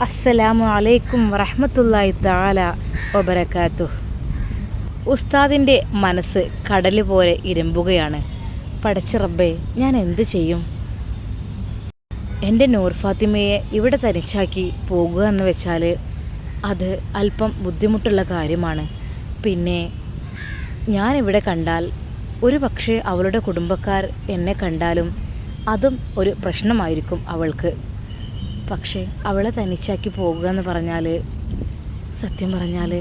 അസ്സലാമു അലൈക്കും വറഹ്മത്തുള്ളാഹി തആല വബറകാതുഹു. ഉസ്താദിൻ്റെ മനസ്സ് കടൽ പോലെ ഇരമ്പുകയാണ്. പടച്ച റബ്ബേ, ഞാൻ എന്ത് ചെയ്യും? എൻ്റെ നൂർ ഫാത്തിമയെ ഇവിടെ തനിച്ചാക്കി പോകുക എന്ന് വെച്ചാൽ അത് അല്പം ബുദ്ധിമുട്ടുള്ള കാര്യമാണ്. പിന്നെ ഞാനിവിടെ കണ്ടാൽ ഒരു പക്ഷേ അവളുടെ കുടുംബക്കാർ എന്നെ കണ്ടാലും അതും ഒരു പ്രശ്നമായിരിക്കും അവൾക്ക്. പക്ഷേ അവളെ തനിച്ചാക്കി പോകുക എന്ന് പറഞ്ഞാൽ, സത്യം പറഞ്ഞാൽ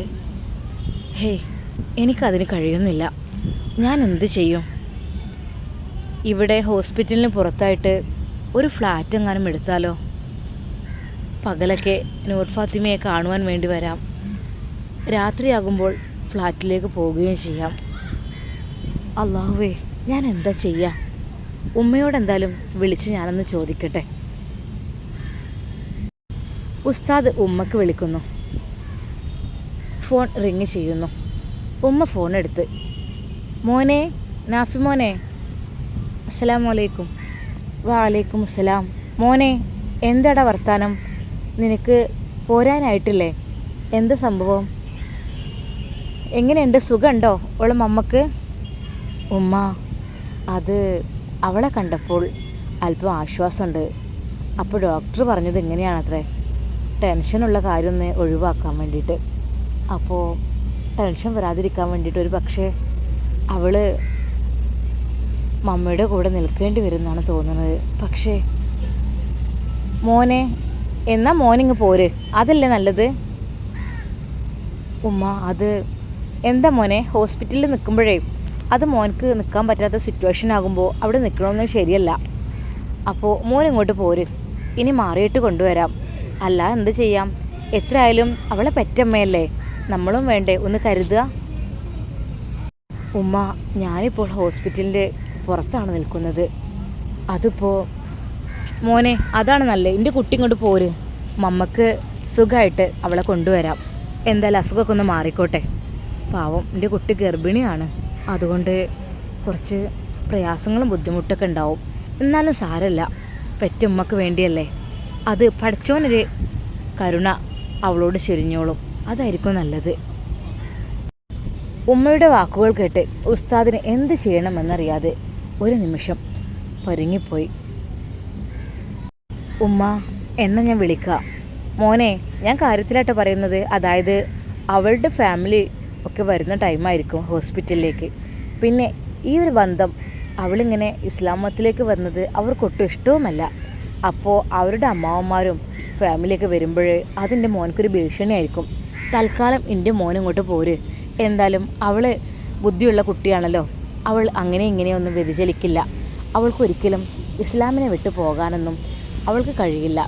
എനിക്കതിന് കഴിയുന്നില്ല. ഞാൻ എന്ത് ചെയ്യും? ഇവിടെ ഹോസ്പിറ്റലിന് പുറത്തായിട്ട് ഒരു ഫ്ലാറ്റ് എങ്ങാനും എടുത്താലോ? പകലൊക്കെ നൂർ ഫാത്തിമയെ കാണുവാൻ വേണ്ടി വരാം, രാത്രിയാകുമ്പോൾ ഫ്ലാറ്റിലേക്ക് പോവുകയും ചെയ്യാം. അല്ലാഹുവേ, ഞാൻ എന്താ ചെയ്യുക? ഉമ്മയോടെന്തായാലും വിളിച്ച് ഞാനൊന്ന് ചോദിക്കട്ടെ. ഉസ്താദ് ഉമ്മക്ക് വിളിക്കുന്നു. ഫോൺ റിങ് ചെയ്യുന്നു. ഉമ്മ ഫോൺ എടുത്ത്, മോനെ, നാഫി മോനെ, അസ്സലാമു അലൈക്കും. വലൈക്കും അസ്സലാം. മോനെ, എന്താടാ വർത്താനം? നിനക്ക് പോരാനായിട്ടില്ലേ? എന്ത് സംഭവം? എങ്ങനെയുണ്ട്? സുഖമുണ്ടോ അവളെ മമ്മക്ക്? ഉമ്മ, അത് അവളെ കണ്ടപ്പോൾ അല്പം ആശ്വാസമുണ്ട്. അപ്പോൾ ഡോക്ടർ പറഞ്ഞത് ഇങ്ങനെയാണത്രേ, ടെൻഷനുള്ള കാര്യമൊന്ന് ഒഴിവാക്കാൻ വേണ്ടിയിട്ട്. അപ്പോൾ ടെൻഷൻ വരാതിരിക്കാൻ വേണ്ടിയിട്ട് ഒരു പക്ഷേ അവൾ മമ്മയുടെ കൂടെ നിൽക്കേണ്ടി വരുമെന്നാണ് തോന്നുന്നത്. പക്ഷേ മോനെ, എന്നാ മോനിങ്ങ് പോര്, അതല്ലേ നല്ലത്. ഉമ്മ, അത് എന്താ മോനെ, ഹോസ്പിറ്റലിൽ നിൽക്കുമ്പോഴേ അത് മോനക്ക് നിൽക്കാൻ പറ്റാത്ത സിറ്റുവേഷൻ ആകുമ്പോൾ അവിടെ നിൽക്കണമെന്ന് ശരിയല്ല. അപ്പോൾ മോൻ ഇങ്ങോട്ട് പോര്, ഇനി മാറിയിട്ട് കൊണ്ടുവരാം. അല്ല എന്ത് ചെയ്യാം? എത്രയായാലും അവളെ പെറ്റമ്മയല്ലേ, നമ്മളും വേണ്ടേ ഒന്ന് കരുതുക. ഉമ്മ, ഞാനിപ്പോൾ ഹോസ്പിറ്റലിൻ്റെ പുറത്താണ് നിൽക്കുന്നത്. അതിപ്പോൾ മോനെ, അതാണ് നല്ലത്. എൻ്റെ കുട്ടി ഇങ്ങോട്ട് പോര്, മമ്മക്ക് സുഖമായിട്ട് അവളെ കൊണ്ടുവരാം. എന്തായാലും അസുഖമൊക്കെ ഒന്ന് മാറിക്കോട്ടെ. പാവം, എൻ്റെ കുട്ടി ഗർഭിണിയാണ്, അതുകൊണ്ട് കുറച്ച് പ്രയാസങ്ങളും ബുദ്ധിമുട്ടൊക്കെ ഉണ്ടാവും. എന്നാലും സാരമില്ല, പെറ്റുമ്മക്ക് വേണ്ടിയല്ലേ. അത് പഠിച്ചവനൊരു കരുണ അവളോട് ചൊരിഞ്ഞോളും, അതായിരിക്കും നല്ലത്. ഉമ്മയുടെ വാക്കുകൾ കേട്ട് ഉസ്താദിന് എന്ത് ചെയ്യണമെന്നറിയാതെ ഒരു നിമിഷം പരുങ്ങിപ്പോയി. ഉമ്മ, എന്നാ ഞാൻ വിളിക്കാം. മോനെ, ഞാൻ കാര്യത്തിലായിട്ട് പറയുന്നത്, അതായത് അവളുടെ ഫാമിലി ഒക്കെ വരുന്ന ടൈമായിരിക്കും ഹോസ്പിറ്റലിലേക്ക്. പിന്നെ ഈ ഒരു ബന്ധം, അവളിങ്ങനെ ഇസ്ലാം മതത്തിലേക്ക് വരുന്നത് അവർക്കൊട്ടും ഇഷ്ടവുമല്ല. അപ്പോൾ അവരുടെ അമ്മാവന്മാരും ഫാമിലിയൊക്കെ വരുമ്പോൾ അതിൻ്റെ മോനക്കൊരു ഭീഷണിയായിരിക്കും. തൽക്കാലം എൻ്റെ മോനിങ്ങോട്ട് പോര്. എന്തായാലും അവൾ ബുദ്ധിയുള്ള കുട്ടിയാണല്ലോ, അവൾ അങ്ങനെ ഇങ്ങനെയൊന്നും വ്യതിചലിക്കില്ല. അവൾക്കൊരിക്കലും ഇസ്ലാമിനെ വിട്ടു പോകാനൊന്നും അവൾക്ക് കഴിയില്ല.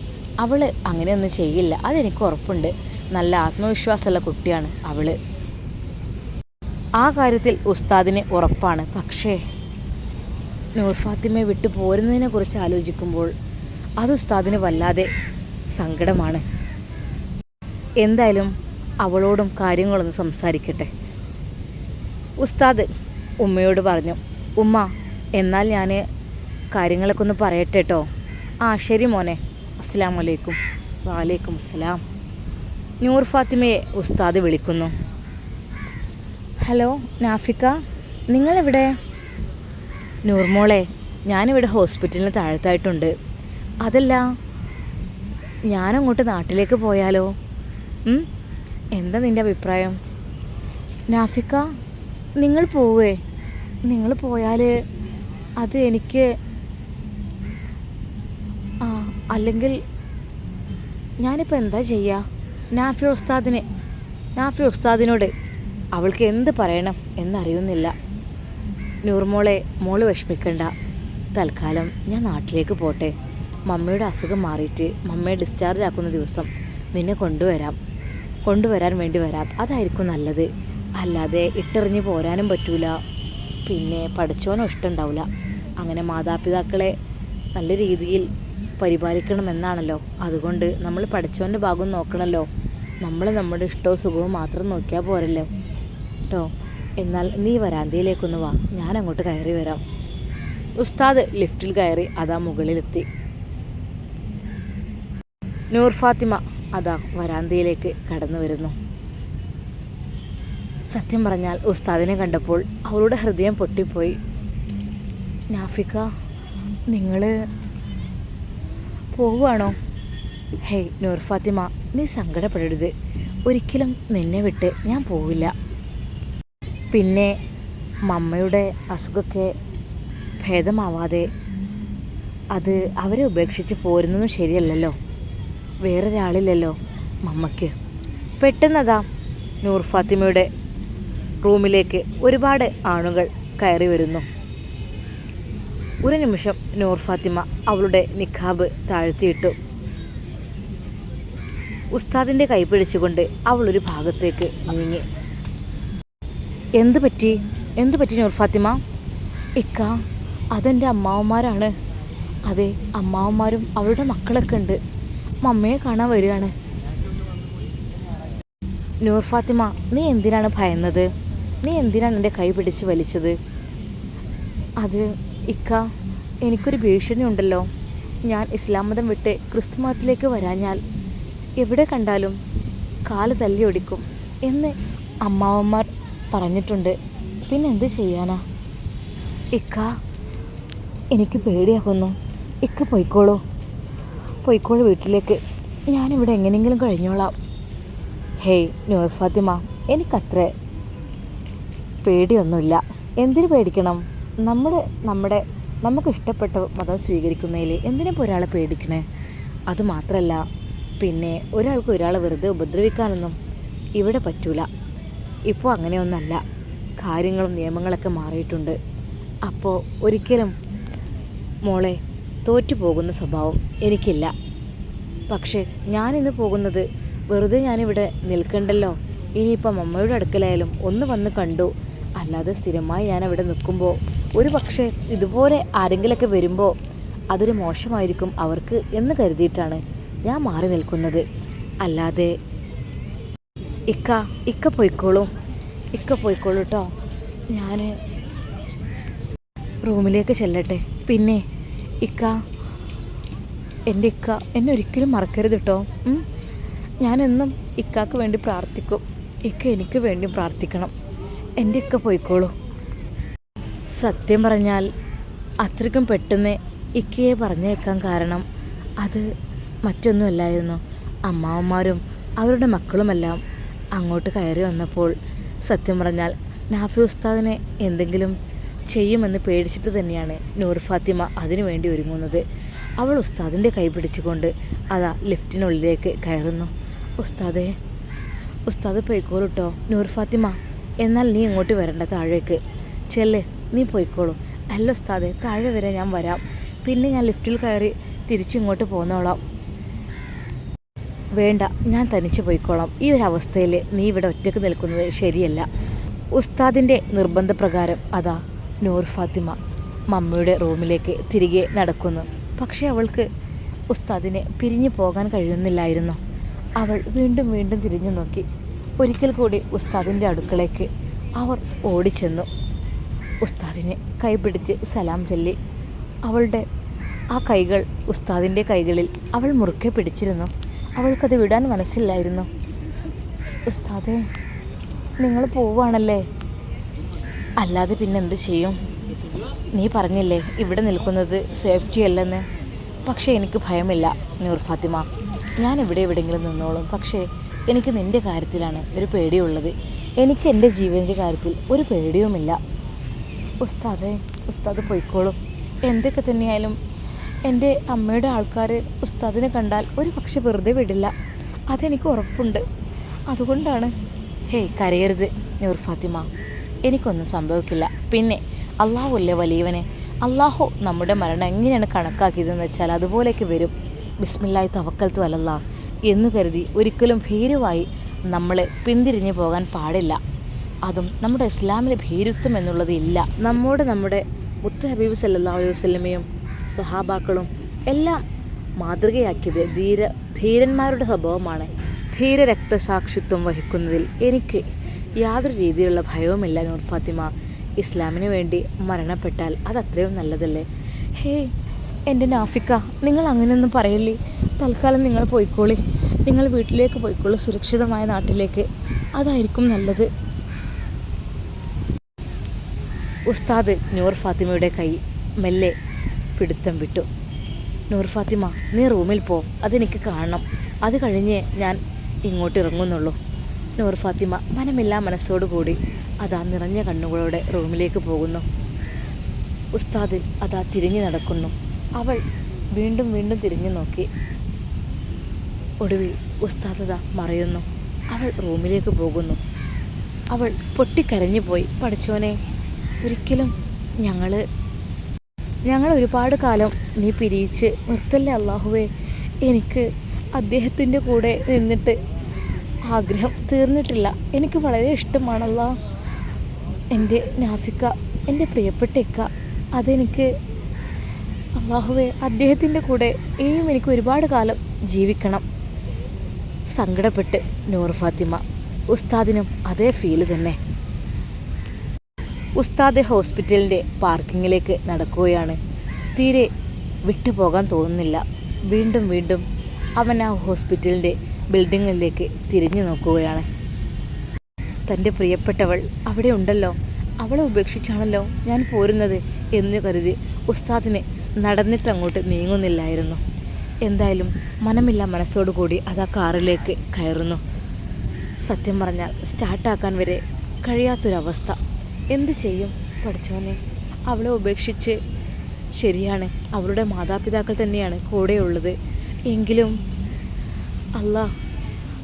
അവൾ അങ്ങനെയൊന്നും ചെയ്യില്ല, അതെനിക്ക് ഉറപ്പുണ്ട്. നല്ല ആത്മവിശ്വാസമുള്ള കുട്ടിയാണ് അവൾ. ആ കാര്യത്തിൽ ഉസ്താദിന് ഉറപ്പാണ്. പക്ഷേ നൂർ ഫാത്തിമയെ വിട്ടു പോരുന്നതിനെ കുറിച്ച് ആലോചിക്കുമ്പോൾ അത് ഉസ്താദിന് വല്ലാതെ സങ്കടമാണ്. എന്തായാലും അവളോടും കാര്യങ്ങളൊന്ന് സംസാരിക്കട്ടെ. ഉസ്താദ് ഉമ്മയോട് പറഞ്ഞു, ഉമ്മ, എന്നാൽ ഞാൻ കാര്യങ്ങളൊക്കെ ഒന്ന് പറയട്ടെ കേട്ടോ. ആ ശരി മോനെ, അസ്സലാമു അലൈക്കും. വലൈക്കും അസ്സലാം. നൂർ ഫാത്തിമയെ ഉസ്താദ് വിളിക്കുന്നു. ഹലോ നാഫിക്ക, നിങ്ങളെവിടെ? നൂർ മോളെ, ഞാനിവിടെ ഹോസ്പിറ്റലിന് താഴത്തായിട്ടുണ്ട്. അതല്ല, ഞാനങ്ങോട്ട് നാട്ടിലേക്ക് പോയാലോ? എന്താ നിൻ്റെ അഭിപ്രായം? നാഫിക്ക, നിങ്ങൾ പോവേ? നിങ്ങൾ പോയാൽ അത് എനിക്ക് അല്ലെങ്കിൽ ഞാനിപ്പോൾ എന്താ ചെയ്യുക? നാഫി ഉസ്താദിനോട് അവൾക്ക് എന്ത് പറയണം എന്നറിയുന്നില്ല. നൂർമോളെ, മോള് വിഷമിക്കണ്ട. തൽക്കാലം ഞാൻ നാട്ടിലേക്ക് പോട്ടെ. മമ്മയുടെ അസുഖം മാറിയിട്ട് മമ്മയെ ഡിസ്ചാർജ് ആക്കുന്ന ദിവസം നിന്നെ കൊണ്ടുവരാൻ വേണ്ടി വരാം. അതായിരിക്കും നല്ലത്. അല്ലാതെ ഇട്ടെറിഞ്ഞ് പോരാനും പറ്റൂല. പിന്നെ പഠിച്ചോനും ഇഷ്ടമുണ്ടാവില്ല. അങ്ങനെ മാതാപിതാക്കളെ നല്ല രീതിയിൽ പരിപാലിക്കണമെന്നാണല്ലോ. അതുകൊണ്ട് നമ്മൾ പഠിച്ചവൻ്റെ ഭാഗം നോക്കണമല്ലോ. നമ്മൾ നമ്മുടെ ഇഷ്ടവും സുഖവും മാത്രം നോക്കിയാൽ പോരല്ലോ കേട്ടോ. എന്നാൽ നീ വരാന്തയിലേക്കൊന്ന് വാ, ഞാൻ അങ്ങോട്ട് കയറി വരാം. ഉസ്താദ് ലിഫ്റ്റിൽ കയറി അതാ മുകളിലെത്തി. നൂർ ഫാത്തിമ അതാ വരാന്തയിലേക്ക് കടന്നു വരുന്നു. സത്യം പറഞ്ഞാൽ ഉസ്താദിനെ കണ്ടപ്പോൾ അവളുടെ ഹൃദയം പൊട്ടിപ്പോയി. നാഫിക്ക, നിങ്ങൾ പോവുകയാണോ? ഹേയ് നൂർ ഫാത്തിമ, നീ സങ്കടപ്പെടരുത്. ഒരിക്കലും നിന്നെ വിട്ട് ഞാൻ പോവില്ല. പിന്നെ മമ്മയുടെ അസുഖമൊക്കെ ഭേദമാവാതെ അത് അവരെ ഉപേക്ഷിച്ച് പോരുന്നതും ശരിയല്ലല്ലോ. വേറൊരാളില്ലല്ലോ മമ്മയ്ക്ക്. പെട്ടെന്നതാ നൂർ ഫാത്തിമയുടെ റൂമിലേക്ക് ഒരുപാട് ആണുങ്ങൾ കയറി വരുന്നു. ഒരു നിമിഷം നൂർ ഫാത്തിമ അവളുടെ നിഖാബ് താഴ്ത്തിയിട്ടു. ഉസ്താദിൻ്റെ കൈ പിടിച്ചുകൊണ്ട് അവളൊരു ഭാഗത്തേക്ക് നീങ്ങി. എന്ത് പറ്റി നൂർ ഫാത്തിമ? ഇക്ക, അതെൻ്റെ അമ്മാവന്മാരാണ്. അതെ, അമ്മാവന്മാരും അവളുടെ മക്കളൊക്കെ ഉണ്ട്. മമ്മയെ കാണാൻ വരികയാണ്. നൂർ ഫാത്തിമ, നീ എന്തിനാണ് ഭയന്നത്? നീ എന്തിനാണ് എൻ്റെ കൈ പിടിച്ച് വലിച്ചത്? അത് ഇക്ക, എനിക്കൊരു ഭീഷണി ഉണ്ടല്ലോ. ഞാൻ ഇസ്ലാം മതം വിട്ട് ക്രിസ്തു മതത്തിലേക്ക് വരാഞ്ഞാൽ എവിടെ കണ്ടാലും കാല് തല്ലി ഒടിക്കും എന്ന് അമ്മാവന്മാർ പറഞ്ഞിട്ടുണ്ട്. പിന്നെന്ത് ചെയ്യാനാ ഇക്ക? എനിക്ക് പേടിയാകുന്നു. ഇക്ക പോയിക്കോളൂ വീട്ടിലേക്ക്. ഞാനിവിടെ എങ്ങനെയെങ്കിലും കഴിഞ്ഞോളാം. ഹേയ് നൂർ ഫാത്തിമ, എനിക്കത്ര പേടിയൊന്നുമില്ല. എന്തിനു പേടിക്കണം? നമുക്ക് ഇഷ്ടപ്പെട്ട മതം സ്വീകരിക്കുന്നതിൽ എന്തിനിപ്പോൾ ഒരാളെ പേടിക്കണേ? അതുമാത്രമല്ല, പിന്നെ ഒരാൾക്ക് ഒരാളെ വെറുതെ ഉപദ്രവിക്കാനൊന്നും ഇവിടെ പറ്റൂല. ഇപ്പോൾ അങ്ങനെയൊന്നല്ല, കാര്യങ്ങളും നിയമങ്ങളൊക്കെ മാറിയിട്ടുണ്ട്. അപ്പോൾ ഒരിക്കലും മോളെ തോറ്റു പോകുന്ന സ്വഭാവം എനിക്കില്ല. പക്ഷേ ഞാനിന്ന് പോകുന്നത് വെറുതെ ഞാനിവിടെ നിൽക്കണ്ടല്ലോ. ഇനിയിപ്പം അമ്മയുടെ അടുക്കലായാലും ഒന്ന് വന്ന് കണ്ടു. അല്ലാതെ സ്ഥിരമായി ഞാൻ അവിടെ നിൽക്കുമ്പോൾ ഒരു പക്ഷേ ഇതുപോലെ ആരെങ്കിലൊക്കെ വരുമ്പോൾ അതൊരു മോശമായിരിക്കും അവർക്ക് എന്ന് കരുതിയിട്ടാണ് ഞാൻ മാറി നിൽക്കുന്നത്. അല്ലാതെ ഇക്ക പോയിക്കോളൂ കേട്ടോ. ഞാൻ റൂമിലേക്ക് ചെല്ലട്ടെ. പിന്നെ എൻ്റെ ഇക്ക എന്നെ ഒരിക്കലും മറക്കരുത് കേട്ടോ. ഞാനെന്നും ഇക്കാക്ക് വേണ്ടി പ്രാർത്ഥിക്കും. ഇക്ക എനിക്ക് വേണ്ടി പ്രാർത്ഥിക്കണം. എൻ്റെ ഇക്ക പോയിക്കോളൂ. സത്യം പറഞ്ഞാൽ അത്രയ്ക്കും പെട്ടെന്ന് ഇക്കയെ പറഞ്ഞേക്കാൻ കാരണം അത് മറ്റൊന്നുമല്ലായിരുന്നു. അമ്മാവന്മാരും അവരുടെ മക്കളുമെല്ലാം അങ്ങോട്ട് കയറി വന്നപ്പോൾ സത്യം പറഞ്ഞാൽ നാഫി ഉസ്താദിനെ എന്തെങ്കിലും ചെയ്യുമെന്ന് പേടിച്ചിട്ട് തന്നെയാണ് നൂർ ഫാത്തിമ അതിനു വേണ്ടി ഒരുങ്ങുന്നത്. അവൾ ഉസ്താദിൻ്റെ കൈ പിടിച്ചുകൊണ്ട് അതാ ലിഫ്റ്റിനുള്ളിലേക്ക് കയറുന്നു. ഉസ്താദ് പോയിക്കോളൂ കേട്ടോ. നൂർ ഫാത്തിമ, എന്നാൽ നീ ഇങ്ങോട്ട് വരണ്ട, താഴേക്ക് ചെല്ല്, നീ പോയിക്കോളൂ. അല്ല ഉസ്താദെ, താഴെ വരെ ഞാൻ വരാം. പിന്നെ ഞാൻ ലിഫ്റ്റിൽ കയറി തിരിച്ചിങ്ങോട്ട് പോന്നോളാം. വേണ്ട, ഞാൻ തനിച്ച് പോയിക്കോളാം. ഈ ഒരു അവസ്ഥയിൽ നീ ഇവിടെ ഒറ്റയ്ക്ക് നിൽക്കുന്നത് ശരിയല്ല. ഉസ്താദിൻ്റെ നിർബന്ധപ്രകാരം അതാ നൂർ ഫാത്തിമ മമ്മയുടെ റൂമിലേക്ക് തിരികെ നടക്കുന്നു. പക്ഷേ അവൾക്ക് ഉസ്താദിനെ പിരിഞ്ഞു പോകാൻ കഴിയുന്നില്ലായിരുന്നു. അവൾ വീണ്ടും തിരിഞ്ഞു നോക്കി. ഒരിക്കൽ കൂടി ഉസ്താദിൻ്റെ അടുക്കളേക്ക് അവർ ഓടിച്ചെന്നു. ഉസ്താദിനെ കൈപിടിച്ച് സലാം ചൊല്ലി. അവളുടെ ആ കൈകൾ ഉസ്താദിൻ്റെ കൈകളിൽ അവൾ മുറുക്കെ പിടിച്ചിരുന്നു. അവൾക്കത് വിടാൻ മനസ്സില്ലായിരുന്നു. ഉസ്താദേ, നിങ്ങൾ പോവുകയാണല്ലേ? അല്ലാതെ പിന്നെന്ത് ചെയ്യും? നീ പറഞ്ഞില്ലേ ഇവിടെ നിൽക്കുന്നത് സേഫ്റ്റി അല്ലെന്ന്. പക്ഷേ എനിക്ക് ഭയമില്ല നൂർ ഫാത്തിമ, ഞാൻ എവിടെയെങ്കിലും നിന്നോളും. പക്ഷേ എനിക്ക് നിൻ്റെ കാര്യത്തിലാണ് ഒരു പേടിയുള്ളത്. എനിക്ക് എൻ്റെ ജീവൻ്റെ കാര്യത്തിൽ ഒരു പേടിയുമില്ല. ഉസ്താദ് പോയിക്കോളും. എന്തൊക്കെ തന്നെയായാലും എൻ്റെ അമ്മയുടെ ആൾക്കാർ ഉസ്താദിനെ കണ്ടാൽ ഒരു പക്ഷെ വെറുതെ വിടില്ല, അതെനിക്ക് ഉറപ്പുണ്ട്. അതുകൊണ്ടാണ്. ഹേയ്, കരയരുത് നൂർ ഫാത്തിമ, എനിക്കൊന്നും സംഭവിക്കില്ല. പിന്നെ അള്ളാഹുല്ലേ വലിയവനെ. അള്ളാഹു നമ്മുടെ മരണം എങ്ങനെയാണ് കണക്കാക്കിയതെന്ന് വെച്ചാൽ അതുപോലേക്ക് വരും. ബിസ്മില്ലാഹി തവക്കൽതു അലല്ലാഹ് എന്നു കരുതി ഒരിക്കലും ഭീരുവായി നമ്മൾ പിന്തിരിഞ്ഞു പോകാൻ പാടില്ല. അതും നമ്മുടെ ഇസ്ലാമിലെ ഭീരുത്വം എന്നുള്ളത് ഇല്ല. നമ്മുടെ മുത്ത് ഹബീബ് സല്ലല്ലാഹു അലൈഹി വസല്ലമയും സ്വഹാബാക്കളും എല്ലാം മാതൃകയാക്കിയത് ധീരന്മാരുടെ സ്വഭാവമാണ്. ധീര രക്തസാക്ഷിത്വം വഹിക്കുന്നതിൽ എനിക്ക് യാതൊരു രീതിയിലുള്ള ഭയവുമില്ല നൂർ ഫാത്തിമ. ഇസ്ലാമിന് വേണ്ടി മരണപ്പെട്ടാൽ അതത്രയും നല്ലതല്ലേ? ഹേ എൻ്റെ നാഫിക്ക, നിങ്ങൾ അങ്ങനെയൊന്നും പറയില്ലേ. തൽക്കാലം നിങ്ങൾ പോയിക്കോളി. നിങ്ങൾ വീട്ടിലേക്ക് പോയിക്കൊള്ളൂ, സുരക്ഷിതമായ നാട്ടിലേക്ക്. അതായിരിക്കും നല്ലത്. ഉസ്താദ് നൂർ ഫാത്തിമയുടെ കൈ മെല്ലെ പിടുത്തം വിട്ടു. നൂർ ഫാത്തിമ, നീ റൂമിൽ പോ, അതെനിക്ക് കാണണം. അത് കഴിഞ്ഞേ ഞാൻ ഇങ്ങോട്ട് ഇറങ്ങുന്നുള്ളൂ. നൂർ ഫാത്തിമ മനമില്ലാ മനസ്സോടുകൂടി അതാ നിറഞ്ഞ കണ്ണുകളോടെ റൂമിലേക്ക് പോകുന്നു. ഉസ്താദ് അതാ തിരിഞ്ഞു നടക്കുന്നു. അവൾ വീണ്ടും വീണ്ടും തിരിഞ്ഞു നോക്കി. ഒടുവിൽ ഉസ്താദ് അതാ മറയുന്നു. അവൾ റൂമിലേക്ക് പോകുന്നു. അവൾ പൊട്ടിക്കരഞ്ഞു പോയി. പഠിച്ചോനെ, ഒരിക്കലും ഞങ്ങൾ ഒരുപാട് കാലം നീ പിരിയിച്ച് നിർത്തല്ലേ അല്ലാഹുവേ. എനിക്ക് അദ്ദേഹത്തിൻ്റെ കൂടെ നിന്നിട്ട് ആഗ്രഹം തീർന്നിട്ടില്ല. എനിക്ക് വളരെ ഇഷ്ടമാണല്ലാ എൻ്റെ നാഫിക്ക, എൻ്റെ പ്രിയപ്പെട്ട ഇക്ക. അതെനിക്ക് അല്ലാഹുവേ, അദ്ദേഹത്തിൻ്റെ കൂടെ ഇനിയും എനിക്ക് ഒരുപാട് കാലം ജീവിക്കണം. സങ്കടപ്പെട്ട് നൂർ ഫാത്തിമ. ഉസ്താദിനും അതേ ഫീല് തന്നെ. ഉസ്താദ് ഹോസ്പിറ്റലിൻ്റെ പാർക്കിങ്ങിലേക്ക് നടക്കുകയാണ്. തീരെ വിട്ടുപോകാൻ തോന്നുന്നില്ല. വീണ്ടും വീണ്ടും അവൻ ആ ഹോസ്പിറ്റലിൻ്റെ ബിൽഡിങ്ങിലേക്ക് തിരിഞ്ഞു നോക്കുകയാണ്. തൻ്റെ പ്രിയപ്പെട്ടവൾ അവിടെ ഉണ്ടല്ലോ, അവളെ ഉപേക്ഷിച്ചാണല്ലോ ഞാൻ പോരുന്നത് എന്ന് കരുതി ഉസ്താദിന് നടന്നിട്ടങ്ങോട്ട് നീങ്ങുന്നില്ലായിരുന്നു. എന്തായാലും മനമില്ല മനസ്സോടുകൂടി അതാ കാറിലേക്ക് കയറുന്നു. സത്യം പറഞ്ഞാൽ സ്റ്റാർട്ടാക്കാൻ വരെ കഴിയാത്തൊരവസ്ഥ. എന്തു ചെയ്യും പഠിച്ചവനെ? അവളെ ഉപേക്ഷിച്ച്, ശരിയാണ്, അവളുടെ മാതാപിതാക്കൾ തന്നെയാണ് കൂടെയുള്ളത്. എങ്കിലും അല്ലാ,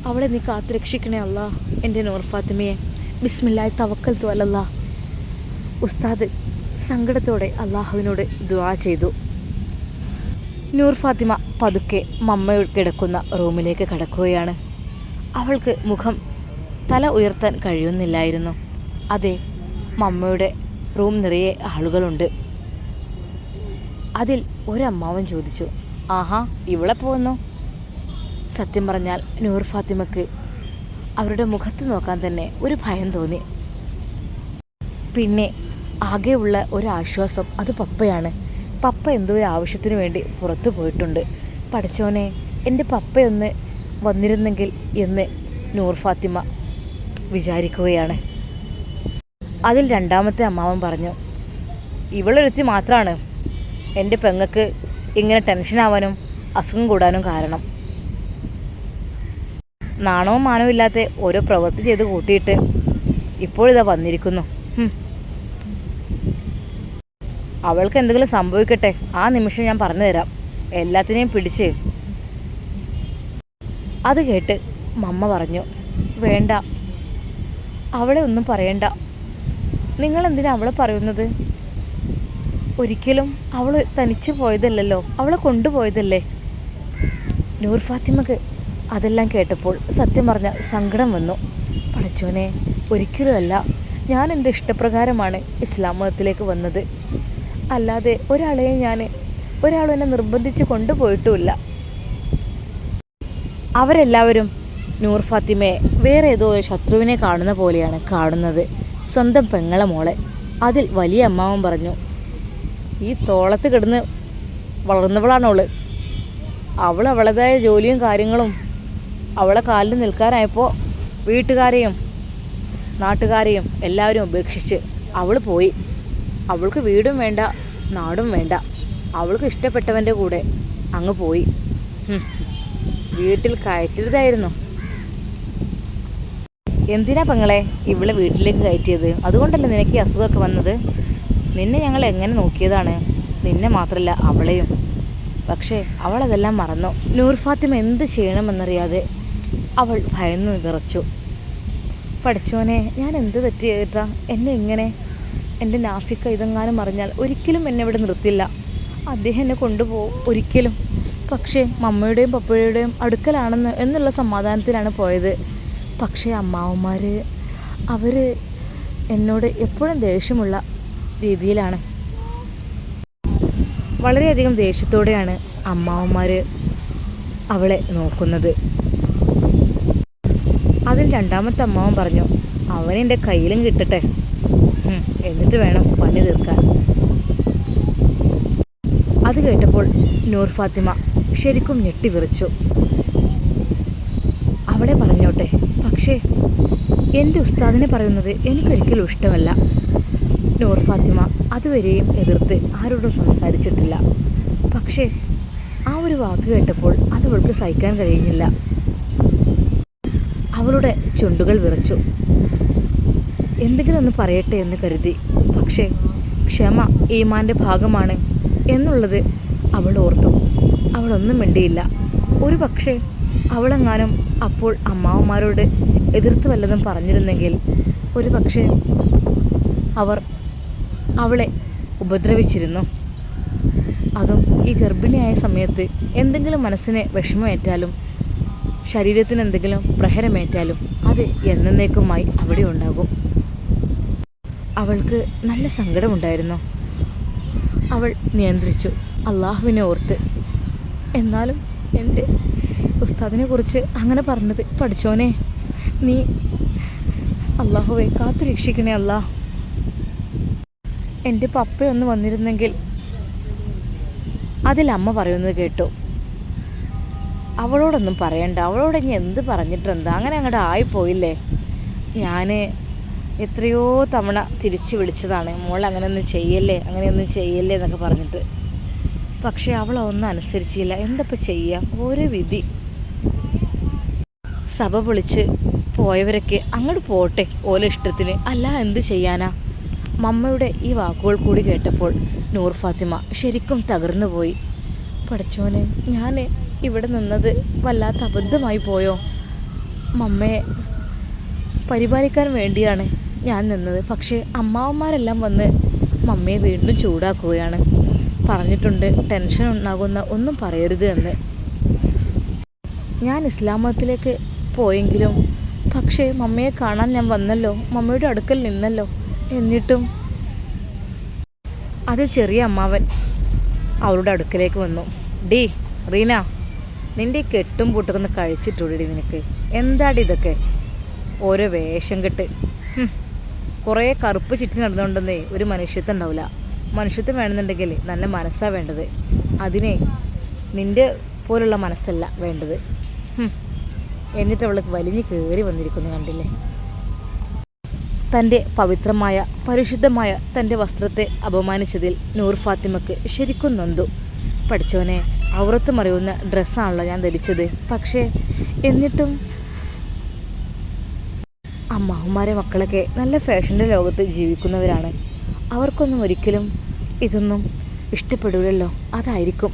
അവളെ നീ കാത്തുരക്ഷിക്കണേ അല്ലാ, എൻ്റെ നൂർ ഫാത്തിമയെ. ബിസ്മില്ലാഹി തവക്കൽതു അലല്ലാ. ഉസ്താദ് സങ്കടത്തോടെ അള്ളാഹുവിനോട് ദുആ ചെയ്തു. നൂർ ഫാത്തിമ പതുക്കെ മമ്മ കിടക്കുന്ന റൂമിലേക്ക് കടക്കുകയാണ്. അവൾക്ക് തല ഉയർത്താൻ കഴിയുന്നില്ലായിരുന്നു. അതെ, മമ്മയുടെ റൂം നിറയെ ആളുകളുണ്ട്. അതിൽ ഒരമ്മാവൻ ചോദിച്ചു, ആഹാ, ഇവിടെ പോകുന്നു? സത്യം പറഞ്ഞാൽ നൂർ ഫാത്തിമക്ക് അവരുടെ മുഖത്ത് നോക്കാൻ തന്നെ ഒരു ഭയം തോന്നി. പിന്നെ ആകെയുള്ള ഒരു ആശ്വാസം അത് പപ്പയാണ്. പപ്പ എന്തോ ഒരു ആവശ്യത്തിന് വേണ്ടി പുറത്തു പോയിട്ടുണ്ട്. പഠിച്ചോനെ, എൻ്റെ പപ്പയൊന്ന് വന്നിരുന്നെങ്കിൽ എന്ന് നൂർ ഫാത്തിമ വിചാരിക്കുകയാണ്. അതിൽ രണ്ടാമത്തെ അമ്മാവൻ പറഞ്ഞു, ഇവളൊരുത്തി മാത്രമാണ് എൻ്റെ പെങ്ങൾക്ക് ഇങ്ങനെ ടെൻഷനാവാനും അസുഖം കൂടാനും കാരണം. നാണവും മാനവും ഇല്ലാത്ത ഓരോ പ്രവൃത്തി ചെയ്ത് കൂട്ടിയിട്ട് ഇപ്പോഴിതാ വന്നിരിക്കുന്നു. അവൾക്ക് എന്തെങ്കിലും സംഭവിക്കട്ടെ, ആ നിമിഷം ഞാൻ പറഞ്ഞു തരാം, എല്ലാത്തിനെയും പിടിച്ച്. അത് കേട്ട് മമ്മ പറഞ്ഞു, വേണ്ട, അവളെ ഒന്നും പറയണ്ട. നിങ്ങളെന്തിനാ അവളെ പറയുന്നത്? ഒരിക്കലും അവൾ തനിച്ച് പോയതല്ലല്ലോ, അവളെ കൊണ്ടുപോയതല്ലേ. നൂർ ഫാത്തിമക്ക് അതെല്ലാം കേട്ടപ്പോൾ സത്യം പറഞ്ഞ സങ്കടം വന്നു. പഠിച്ചോനെ, ഒരിക്കലുമല്ല, ഞാൻ എൻ്റെ ഇഷ്ടപ്രകാരമാണ് ഇസ്ലാം മതത്തിലേക്ക് വന്നത്. അല്ലാതെ ഒരാളും എന്നെ നിർബന്ധിച്ച് കൊണ്ടുപോയിട്ടുമില്ല. അവരെല്ലാവരും നൂർ ഫാത്തിമയെ വേറെ ഏതോ ശത്രുവിനെ കാണുന്ന പോലെയാണ് കാണുന്നത്, സ്വന്തം പെങ്ങളെ മോളെ. അതിൽ വലിയ അമ്മാവൻ പറഞ്ഞു, ഈ തോളത്ത് കിടന്ന് വളർന്നവളാണവള്. അവൾ അവളേതായ ജോലിയും കാര്യങ്ങളും അവളെ കാലിൽ നിൽക്കാനായപ്പോൾ വീട്ടുകാരെയും നാട്ടുകാരെയും എല്ലാവരും ഉപേക്ഷിച്ച് അവൾ പോയി. അവൾക്ക് വീടും വേണ്ട, നാടും വേണ്ട, അവൾക്ക് ഇഷ്ടപ്പെട്ടവൻ്റെ കൂടെ അങ്ങ് പോയി. വീട്ടിൽ കയറ്റരുതായിരുന്നു. എന്തിനാ പെങ്ങളെ ഇവളെ വീട്ടിലേക്ക് കയറ്റിയത്? അതുകൊണ്ടല്ലേ നിനക്ക് ഈ അസുഖമൊക്കെ വന്നത്? നിന്നെ ഞങ്ങൾ എങ്ങനെ നോക്കിയതാണ്, നിന്നെ മാത്രമല്ല അവളെയും. പക്ഷേ അവളതെല്ലാം മറന്നു. നൂർ ഫാത്തിമ എന്ത് ചെയ്യണമെന്നറിയാതെ അവൾ ഭയന്നു വിറച്ചു. പഠിച്ചോനെ, ഞാൻ എന്ത് തെറ്റ് ചെയ്തിട്ടാ എന്നെ ഇങ്ങനെ? എൻ്റെ നാഫിക്ക ഇതെങ്ങാനും അറിഞ്ഞാൽ ഒരിക്കലും എന്നെ ഇവിടെ നിർത്തില്ല. അദ്ദേഹം എന്നെ കൊണ്ടുപോകും ഒരിക്കലും. പക്ഷേ മമ്മയുടെയും പപ്പയുടെയും അടുക്കലാണെന്ന് എന്നുള്ള സമാധാനത്തിലാണ് പോയത്. പക്ഷേ അമ്മാവന്മാർ അവർ എന്നോട് എപ്പോഴും ദേഷ്യമുള്ള രീതിയിലാണ്. വളരെയധികം ദേഷ്യത്തോടെയാണ് അമ്മാവന്മാർ അവളെ നോക്കുന്നത്. അതിൽ രണ്ടാമത്തെ അമ്മാവൻ പറഞ്ഞു, അവനെൻ്റെ കയ്യിലും കിട്ടട്ടെ, എന്നിട്ട് വേണം പണി തീർക്കാൻ. അത് കേട്ടപ്പോൾ നൂർ ഫാത്തിമ ശരിക്കും ഞെട്ടിവിറച്ചു. അവളെ പറഞ്ഞോട്ടെ, പക്ഷേ എൻ്റെ ഉസ്താദിനെ പറയുന്നത് എനിക്കൊരിക്കലും ഇഷ്ടമല്ല. നൂർ ഫാത്തിമ അതുവരെയും എതിർത്ത് ആരോടും സംസാരിച്ചിട്ടില്ല. പക്ഷേ ആ ഒരു വാക്ക് കേട്ടപ്പോൾ അതവൾക്ക് സഹിക്കാൻ കഴിയുന്നില്ല. അവളുടെ ചുണ്ടുകൾ വിറച്ചു. എന്തെങ്കിലും ഒന്ന് പറയട്ടെ എന്ന് കരുതി. പക്ഷേ ക്ഷമ ഈമാൻ്റെ ഭാഗമാണ് എന്നുള്ളത് അവൾ ഓർത്തു. അവളൊന്നും മിണ്ടിയില്ല. ഒരു പക്ഷേ അവളെങ്ങാനും അപ്പോൾ അമ്മാവന്മാരോട് എതിർത്ത് വല്ലതും പറഞ്ഞിരുന്നെങ്കിൽ ഒരു പക്ഷേ അവർ അവളെ ഉപദ്രവിച്ചിരുന്നു. അതും ഈ ഗർഭിണിയായ സമയത്ത് എന്തെങ്കിലും മനസ്സിനെ വിഷമമേറ്റാലും ശരീരത്തിന് എന്തെങ്കിലും പ്രഹരമേറ്റാലും അത് എന്നേക്കുമായി അവിടെ ഉണ്ടാകും. അവൾക്ക് നല്ല സങ്കടമുണ്ടായിരുന്നു. അവൾ നിയന്ത്രിച്ചു, അള്ളാഹുവിനെ ഓർത്ത്. എന്നാലും എൻ്റെ ഉസ്താദിനെ കുറിച്ച് അങ്ങനെ പറഞ്ഞത് പഠിച്ചോനെ, നീ അള്ളാഹുവെ കാത്തു രക്ഷിക്കണേ അല്ലാ. എൻ്റെ പപ്പയൊന്ന് വന്നിരുന്നെങ്കിൽ. അതിലമ്മ പറയുന്നത് കേട്ടു. അവളോടൊന്നും പറയണ്ട, അവളോട് ഇനി എന്ത് പറഞ്ഞിട്ടെന്താ, അങ്ങനെ അങ്ങോട്ട് ആയിപ്പോയില്ലേ. ഞാൻ എത്രയോ തവണ തിരിച്ചു വിളിച്ചതാണ്, മോൾ അങ്ങനെയൊന്നും ചെയ്യല്ലേ എന്നൊക്കെ പറഞ്ഞിട്ട്. പക്ഷേ അവളൊന്നും അനുസരിച്ചില്ല. എന്തപ്പോൾ ചെയ്യാം, ഓരോ വിധി. സഭ പൊളിച്ച് പോയവരൊക്കെ അങ്ങോട്ട് പോട്ടെ ഓല ഇഷ്ടത്തിന്, അല്ല എന്ത് ചെയ്യാനാ. മമ്മയുടെ ഈ വാക്കുകൾ കൂടി കേട്ടപ്പോൾ നൂർ ഫാത്തിമ ശരിക്കും തകർന്നു പോയി. പഠിച്ചോനെ, ഞാൻ ഇവിടെ നിന്നത് വല്ലാത്ത അബദ്ധമായി പോയോ. മമ്മയെ പരിപാലിക്കാൻ വേണ്ടിയാണ് ഞാൻ നിന്നത്. പക്ഷേ അമ്മാവന്മാരെല്ലാം വന്ന് മമ്മയെ വീണ്ടും ചൂടാക്കുകയാണ്. പറഞ്ഞിട്ടുണ്ട് ടെൻഷൻ ഉണ്ടാകുന്ന ഒന്നും പറയരുത് എന്ന്. ഞാൻ ഇസ്ലാം മതത്തിലേക്ക് പോയെങ്കിലും പക്ഷേ മമ്മയെ കാണാൻ ഞാൻ വന്നല്ലോ, മമ്മയുടെ അടുക്കൽ നിന്നല്ലോ. എന്നിട്ടും അതിൽ ചെറിയ അമ്മാവൻ അവളുടെ അടുക്കലേക്ക് വന്നു. ഡീ റീന, നിൻ്റെ കെട്ടും പൂട്ടൊക്കെ കഴിച്ചിട്ടുള്ളടി നിനക്ക്. എന്താടി ഇതൊക്കെ ഓരോ വേഷം കെട്ട്. കുറേ കറുപ്പ് ചുറ്റി നടന്നുകൊണ്ടെന്നേ ഒരു മനുഷ്യത്വം ഉണ്ടാവില്ല. മനുഷ്യത്വം വേണമെന്നുണ്ടെങ്കിൽ നല്ല മനസ്സാണ് വേണ്ടത്. അതിനെ നിൻ്റെ പോലുള്ള മനസ്സല്ല വേണ്ടത്. എന്നിട്ട് അവൾക്ക് വലിഞ്ഞു കയറി വന്നിരിക്കുന്നു, കണ്ടില്ലേ. തൻ്റെ പവിത്രമായ പരിശുദ്ധമായ തൻ്റെ വസ്ത്രത്തെ അപമാനിച്ചതിൽ നൂർ ഫാത്തിമക്ക് ശരിക്കും നൊന്തു. പഠിച്ചവനെ, ഔറത്ത് മറിയുന്ന ഡ്രസ്സാണല്ലോ ഞാൻ ധരിച്ചത്. പക്ഷേ എന്നിട്ടും അമ്മാവന്മാരെ മക്കളൊക്കെ നല്ല ഫാഷൻ്റെ ലോകത്ത് ജീവിക്കുന്നവരാണ്. അവർക്കൊന്നും ഒരിക്കലും ഇതൊന്നും ഇഷ്ടപ്പെടില്ലല്ലോ. അതായിരിക്കും.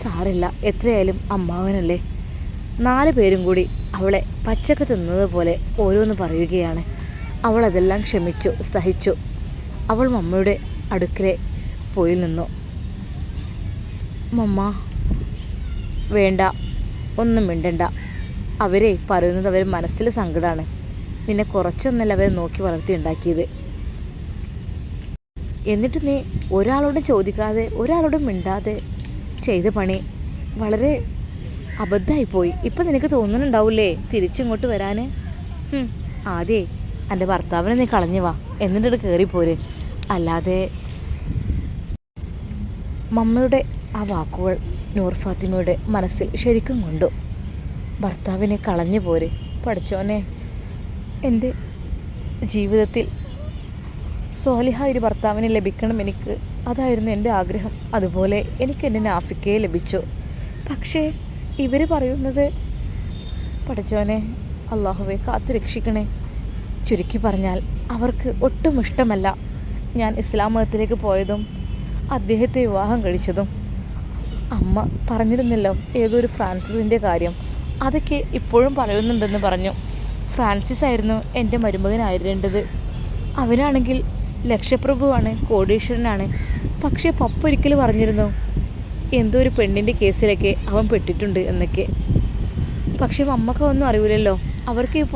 സാരില്ല, എത്രയായാലും അമ്മാവനല്ലേ. 4 പേരും കൂടി അവളെ പച്ചക്ക് തിന്നതുപോലെ ഓരോന്ന് പറയുകയാണ്. അവൾ അതെല്ലാം ക്ഷമിച്ചു, സഹിച്ചു. അവൾ മമ്മയുടെ അടുക്കലെ പോയി നിന്നു. മമ്മ വേണ്ട, ഒന്നും മിണ്ടണ്ട. അവരെ പറയുന്നത് അവർ മനസ്സിൽ സങ്കടമാണ്. നിന്നെ കുറച്ചൊന്നല്ല അവർ നോക്കി വളർത്തിയുണ്ടാക്കിയത്. എന്നിട്ട് നീ ഒരാളോടും ചോദിക്കാതെ ഒരാളോടും മിണ്ടാതെ ചെയ്ത പണി വളരെ അബദ്ധമായിപ്പോയി. ഇപ്പം നിനക്ക് തോന്നുന്നുണ്ടാവില്ലേ തിരിച്ചിങ്ങോട്ട് വരാൻ? ആദ്യേ എൻ്റെ ഭർത്താവിനെ നീ കളഞ്ഞു വാ, എന്നിട്ട് കയറിപ്പോര്. അല്ലാതെ മമ്മയുടെ ആ വാക്കുകൾ നൂർ ഫാത്തിമയുടെ മനസ്സിൽ ശരിക്കും കൊണ്ടു. ഭർത്താവിനെ കളഞ്ഞു പോര്. പഠിച്ചോനെ, എൻ്റെ ജീവിതത്തിൽ സ്വാലിഹായ ഒരു ഭർത്താവിനെ ലഭിക്കണം എനിക്ക്. അതായിരുന്നു എൻ്റെ ആഗ്രഹം. അതുപോലെ എനിക്ക് എൻ്റെ നാഫിക്കയെ ലഭിച്ചു. പക്ഷേ ഇവർ പറയുന്നത്, പഠിച്ചോനെ അള്ളാഹുവെ കാത്തു രക്ഷിക്കണേ. ചുരുക്കി പറഞ്ഞാൽ അവർക്ക് ഒട്ടും ഇഷ്ടമല്ല ഞാൻ ഇസ്ലാം മതത്തിലേക്ക് പോയതും അദ്ദേഹത്തെ വിവാഹം കഴിച്ചതും. അമ്മ പറഞ്ഞിരുന്നല്ലോ ഏതൊരു ഫ്രാൻസിസിൻ്റെ കാര്യം, അതൊക്കെ ഇപ്പോഴും പറയുന്നുണ്ടെന്ന് പറഞ്ഞു. ഫ്രാൻസിസ് ആയിരുന്നു എൻ്റെ മരുമകനായിരുന്നത്. അവനാണെങ്കിൽ ലക്ഷപ്രഭുവാണ്, കോടീശ്വരനാണ്. പക്ഷേ പപ്പ ഒരിക്കൽ പറഞ്ഞിരുന്നു എന്തോ ഒരു പെണ്ണിൻ്റെ കേസിലൊക്കെ അവൻ പെട്ടിട്ടുണ്ട് എന്നൊക്കെ. പക്ഷേ അമ്മക്കൊന്നും അറിയില്ലല്ലോ. അവർക്ക് ഈ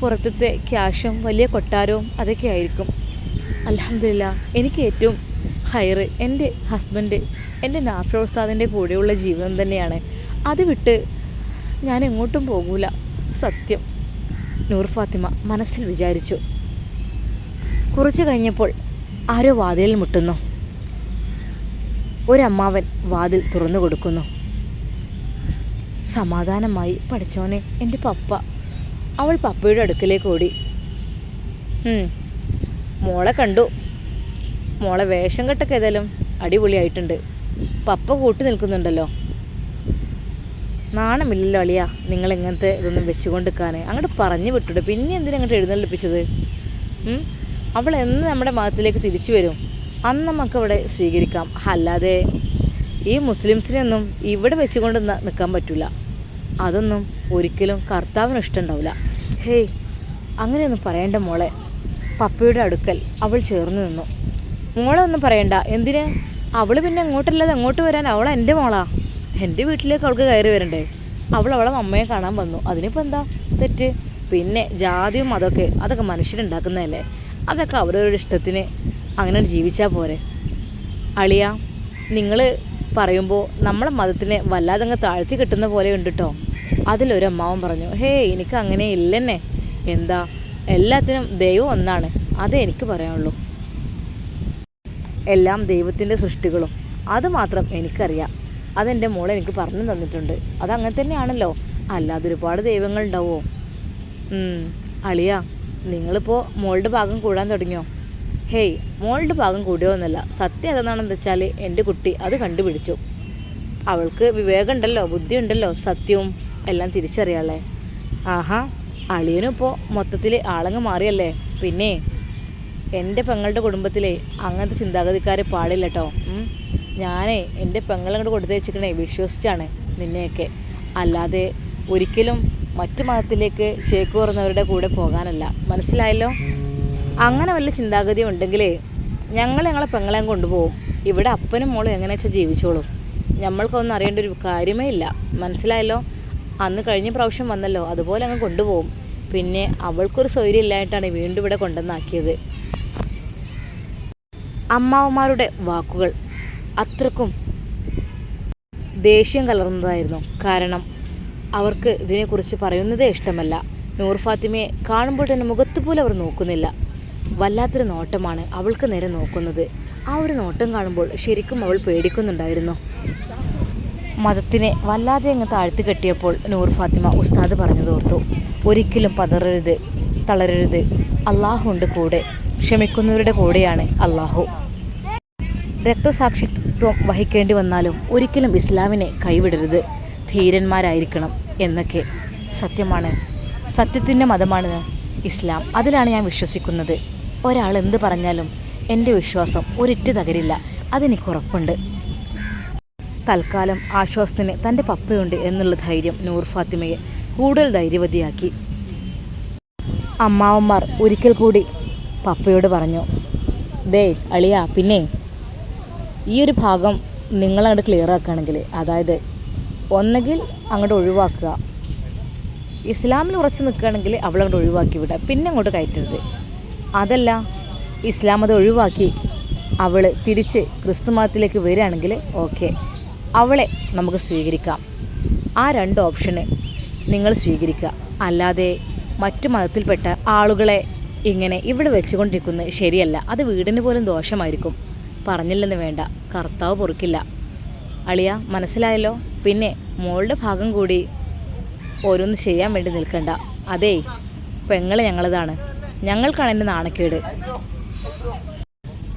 പുറത്തത്തെ ക്യാഷും വലിയ കൊട്ടാരവും അതൊക്കെ ആയിരിക്കും. അൽഹംദുലില്ലാ, എനിക്ക് ഏറ്റവും ഹൈറ് എൻ്റെ ഹസ്ബൻഡ്, എൻ്റെ നാഫി ഉസ്താദിൻ്റെ കൂടെയുള്ള ജീവിതം തന്നെയാണ്. അത് വിട്ട് ഞാൻ എങ്ങോട്ടും പോകൂല, സത്യം. നൂർ ഫാത്തിമ മനസ്സിൽ വിചാരിച്ചു. കുറച്ച് കഴിഞ്ഞപ്പോൾ ആരോ വാതിലിൽ മുട്ടുന്നു. ഒരമ്മാവൻ വാതിൽ തുറന്നു കൊടുക്കുന്നു. സമാധാനമായി. പഠിച്ചോനെ, എൻ്റെ പപ്പ അവൾ പപ്പയുടെ അടുക്കലേക്ക് ഓടി. മോളെ കണ്ടു. മോളെ വേഷം കെട്ടൊക്കെ ഏതായാലും അടിപൊളിയായിട്ടുണ്ട്. പപ്പ കൂട്ടി നിൽക്കുന്നുണ്ടല്ലോ. നാണമില്ലല്ലോ അളിയ നിങ്ങൾ ഇങ്ങനത്തെ ഇതൊന്നും വെച്ചുകൊണ്ട് നിൽക്കാൻ. അങ്ങോട്ട് പറഞ്ഞു വിട്ടുണ്ട്. പിന്നെ എന്തിനാ അങ്ങോട്ട് എഴുന്നള്ളിപ്പിച്ചത്? അവൾ എന്ന് നമ്മുടെ മതത്തിലേക്ക് തിരിച്ചു വരും അന്ന് നമുക്ക് അവിടെ സ്വീകരിക്കാം. അല്ലാതെ ഈ മുസ്ലിംസിനൊന്നും ഇവിടെ വെച്ചുകൊണ്ട് നിൽക്കാൻ പറ്റില്ല. അതൊന്നും ഒരിക്കലും കർത്താവിന് ഇഷ്ടമുണ്ടാവില്ല. ഹേയ്, അങ്ങനെയൊന്നും പറയണ്ട മോളെ. പപ്പയുടെ അടുക്കൽ അവൾ ചേർന്ന് നിന്നു. മോളെ ഒന്നും പറയണ്ട. എന്തിന്? അവൾ പിന്നെ അങ്ങോട്ടല്ലാതെ അങ്ങോട്ട് വരാൻ? അവൾ എൻ്റെ മോളാ. എൻ്റെ വീട്ടിലേക്ക് അവൾക്ക് കയറി വരണ്ടേ? അവളെ അമ്മയെ കാണാൻ വന്നു. അതിനിപ്പോൾ എന്താ തെറ്റ്? പിന്നെ ജാതിയും അതൊക്കെ മനുഷ്യരുണ്ടാക്കുന്നതല്ലേ. അതൊക്കെ അവരവരുടെ ഇഷ്ടത്തിന് അങ്ങനെ ജീവിച്ചാൽ പോരെ. അളിയ, നിങ്ങൾ പറയുമ്പോൾ നമ്മളെ മതത്തിനെ വല്ലാതെ അങ്ങ് താഴ്ത്തി കിട്ടുന്ന പോലെ ഉണ്ട് കേട്ടോ. അതിലൊരു അമ്മാവൻ പറഞ്ഞു, എനിക്ക് അങ്ങനെ ഇല്ലെന്നെ. എന്താ, എല്ലാത്തിനും ദൈവം ഒന്നാണ്. അതേ എനിക്ക് പറയാനുള്ളൂ. എല്ലാം ദൈവത്തിൻ്റെ സൃഷ്ടികളും. അത് മാത്രം എനിക്കറിയാം. അതെൻ്റെ മോളെ എനിക്ക് പറഞ്ഞു തന്നിട്ടുണ്ട്. അതങ്ങനെ തന്നെയാണല്ലോ. അല്ലാതെ ഒരുപാട് ദൈവങ്ങളുണ്ടാവുമോ? അളിയ, നിങ്ങളിപ്പോൾ മോളുടെ ഭാഗം കൂടാൻ തുടങ്ങിയോ? മോളുടെ ഭാഗം കൂടിയോ എന്നല്ല, സത്യം അതെന്നാണെന്ന് വെച്ചാൽ എൻ്റെ കുട്ടി അത് കണ്ടുപിടിച്ചു. അവൾക്ക് വിവേകമുണ്ടല്ലോ, ബുദ്ധിയുണ്ടല്ലോ, സത്യവും എല്ലാം തിരിച്ചറിയാളേ. ആഹാ, അളിയനും ഇപ്പോൾ മൊത്തത്തിൽ ആളങ്ങ് മാറിയല്ലേ. പിന്നെ എൻ്റെ പെങ്ങളുടെ കുടുംബത്തിലെ അങ്ങനത്തെ ചിന്താഗതിക്കാരെ പാടില്ല കേട്ടോ. ഞാനേ എൻ്റെ പെങ്ങളങ്ങോട്ട് കൊടുത്തു വെച്ചിക്കണേ വിശ്വസിച്ചാണ് നിന്നെയൊക്കെ. അല്ലാതെ ഒരിക്കലും മറ്റു മതത്തിലേക്ക് ചേക്കേറുന്നവരുടെ കൂടെ പോകാനല്ല. മനസ്സിലായല്ലോ? അങ്ങനെ വല്ല ചിന്താഗതി ഉണ്ടെങ്കിലേ ഞങ്ങളെ പെങ്ങളെയും കൊണ്ടുപോകും. ഇവിടെ അപ്പനും മോളും എങ്ങനെ വെച്ചാൽ ജീവിച്ചോളും. നമ്മൾക്കൊന്നും അറിയേണ്ട ഒരു കാര്യമേ ഇല്ല. മനസ്സിലായല്ലോ? അന്ന് കഴിഞ്ഞ പ്രാവശ്യം വന്നല്ലോ, അതുപോലെ അങ്ങ് കൊണ്ടുപോകും. പിന്നെ അവൾക്കൊരു സ്വൈര്യം ഇല്ലായിട്ടാണ് വീണ്ടും ഇവിടെ കൊണ്ടുവന്നാക്കിയത്. അമ്മാവന്മാരുടെ വാക്കുകൾ അത്രക്കും ദേഷ്യം കലർന്നതായിരുന്നു. കാരണം അവർക്ക് ഇതിനെക്കുറിച്ച് പറയുന്നതേ ഇഷ്ടമല്ല. നൂർ ഫാത്തിമയെ കാണുമ്പോൾ തന്നെ മുഖത്ത് പോലും അവർ നോക്കുന്നില്ല. വല്ലാത്തൊരു നോട്ടമാണ് അവൾക്ക് നേരെ നോക്കുന്നത്. ആ ഒരു നോട്ടം കാണുമ്പോൾ ശരിക്കും അവൾ പേടിക്കുന്നുണ്ടായിരുന്നു. മതത്തിനെ വല്ലാതെ അങ്ങ് താഴ്ത്തി കെട്ടിയപ്പോൾ നൂർ ഫാത്തിമ ഉസ്താദ് പറഞ്ഞതോർത്തു. ഒരിക്കലും പതറരുത്, തളരരുത്. അള്ളാഹു ഉണ്ട് കൂടെ. ക്ഷമിക്കുന്നവരുടെ കൂടെയാണ് അള്ളാഹു. രക്തസാക്ഷിത്വം വഹിക്കേണ്ടി വന്നാലും ഒരിക്കലും ഇസ്ലാമിനെ കൈവിടരുത്. ധീരന്മാരായിരിക്കണം എന്നൊക്കെ സത്യമാണ്. സത്യത്തിൻ്റെ മതമാണ് ഇസ്ലാം. അതിലാണ് ഞാൻ വിശ്വസിക്കുന്നത്. ഒരാൾ എന്ത് പറഞ്ഞാലും എൻ്റെ വിശ്വാസം ഒരിറ്റ് തകരില്ല. അതെനിക്ക് ഉറപ്പുണ്ട്. തൽക്കാലം ആശ്വാസത്തിന് തൻ്റെ പപ്പയുണ്ട് എന്നുള്ള ധൈര്യം നൂർ ഫാത്തിമയെ കൂടുതൽ ധൈര്യവതിയാക്കി. അമ്മാവന്മാർ ഒരിക്കൽ കൂടി പപ്പയോട് പറഞ്ഞു, അളിയ, പിന്നെ ഈ ഒരു ഭാഗം നിങ്ങളങ്ങോട്ട് ക്ലിയർ ആക്കുകയാണെങ്കിൽ, അതായത് ഒന്നുകിൽ അങ്ങോട്ട് ഒഴിവാക്കുക, ഇസ്ലാമിൽ ഉറച്ചു നിൽക്കുകയാണെങ്കിൽ അവളങ്ങോട്ട് ഒഴിവാക്കി വിടുക, പിന്നെ അങ്ങോട്ട് കയറ്റരുത്. അതല്ല, ഇസ്ലാം അത് ഒഴിവാക്കി അവൾ തിരിച്ച് ക്രിസ്തു മതത്തിലേക്ക് വരികയാണെങ്കിൽ ഓക്കെ, അവളെ നമുക്ക് സ്വീകരിക്കാം. ആ രണ്ട് ഓപ്ഷന് നിങ്ങൾ സ്വീകരിക്കുക. അല്ലാതെ മറ്റു മതത്തിൽപ്പെട്ട ആളുകളെ ഇങ്ങനെ ഇവിടെ വെച്ചുകൊണ്ടിരിക്കുന്നത് ശരിയല്ല. അത് വീടിന് പോലും ദോഷമായിരിക്കും. പറഞ്ഞില്ലെന്ന് വേണ്ട, കർത്താവ് പൊറുക്കില്ല. അളിയ, മനസ്സിലായല്ലോ? പിന്നെ മോളുടെ ഭാഗം കൂടി ഓരോന്ന് ചെയ്യാൻ വേണ്ടി നിൽക്കണ്ട. അതേ, പെങ്ങൾ ഞങ്ങളതാണ്, ഞങ്ങൾക്കാണ് എൻ്റെ നാണക്കേട്.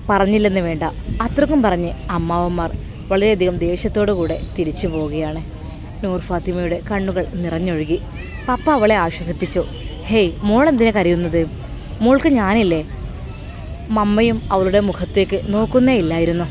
പറഞ്ഞില്ലെന്ന് വേണ്ട. അത്രക്കും പറഞ്ഞ് അമ്മാവന്മാർ വളരെയധികം ദേഷ്യത്തോടു കൂടെ തിരിച്ചു പോവുകയാണ്. നൂർ ഫാത്തിമയുടെ കണ്ണുകൾ നിറഞ്ഞൊഴുകി. പപ്പ അവളെ ആശ്വസിപ്പിച്ചു. മോളെന്തിനാ കരയുന്നത്? മോൾക്ക് ഞാനില്ലേ? മമ്മയും അവളുടെ മുഖത്തേക്ക് നോക്കുന്നേ ഇല്ലായിരുന്നു.